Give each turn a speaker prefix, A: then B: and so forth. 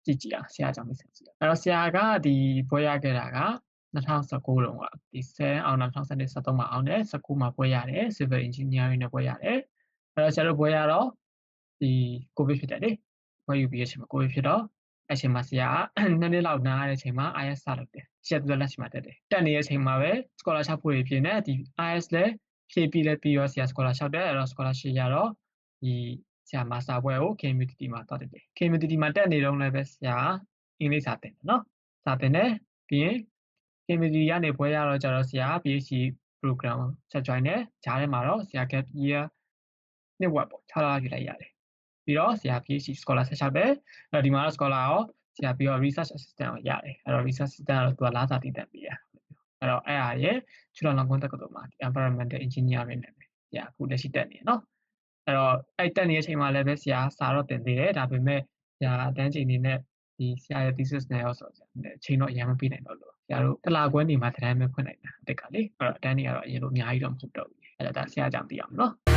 A: ကြည့်ကြည့်အောင်ဆရာကြောင့်မိတ်ဆက်ကြည့်အဲ့တော့ဆရာကဒီဘွဲရခဲ့တာက2019တုန်းကဒီ10အောင်2012 13မှာအောင်တယ်19မှာဘွဲရတယ် Civil Engineering နဲ့ဘွဲရတယ်အဲ့တော့ဆရာတို့ဘွဲရတော့ဒီကိုဗစ်ဖြစ်တယ်လေဘွဲယူပြီးတဲ့အချိန်မှာကိုဗစ်ဖြစ်တော့အဲ့ချိန်မှာဆရာက2နှစ်လောက်နားရတဲ့အချိန်မှာ IS စလုပ်တယ်ဆရာတို့လက်ရှိမှာတက်တယ်တက်နေတဲ့အချိန်မှာပဲ scholarship ဖွေပြင်းတယ်ဒီ IS လည်းဖြည့်ပြီးလည်းပြီးရောဆရာ scholarship တက်အဲ့တော့ scholarship ရတော့ဒီဆရာ master ဘွဲကို KMUTT မှာသွားတက်တယ် KMUTT မှာတက်နေတော့လည်းပဲဆရာအင်္ဂလိပ်စာသင်တယ်နော်စာသင်တယ်ပြီးရင် KMUTT ကနေဘွဲရတော့ကျတော့ဆရာ PhD program ဆက် join တယ်ဂျားထဲမှာတော့ဆရာ gap year နှစ်ဝက်ပေါ့6လယူလိုက်ရတယ်ပြီးတော့ဆရာ PhD scholar ဆက်ချပဲအဲ့ဒီမှာတော့ scholar ရောဆရာပြီးတော့ research assistant ကိုရတယ်အဲ့တော့ research assistant ကတော့သူကလားစာတည်တတ်ပြီးရအဲ့တော့အဲ့အားရဲ့ချူလာလောင်ကွန်းတက္ကသိုလ်မှာ environmental engineering နဲ့ပဲဆရာအခုလက်ရှိတက်နေနော်အဲ့တော့အဲ့တက်နေတဲ့အချိန်မှာလည်းပဲဆရာစာတော့သင်သေးတယ်ဒါပေမဲ့ဆရာတန်းချိန်နေနဲ့ဒီဆရာရဲ့ thesis နဲ့ရောဆိုတော့အချိန်တော့အရင်မပြီးနိုင်တော့လို့ဆရာတို့တစ်လခွဲနေမှာတန်းပဲဖွင့်နိုင်တာတက်ကလေအဲ့တော့အတန်းတွေကတော့အရင်လိုအများကြီးတော့မဟုတ်တော့ဘူးအဲ့ဒါဆရာကြောင့်သိအောင်နော်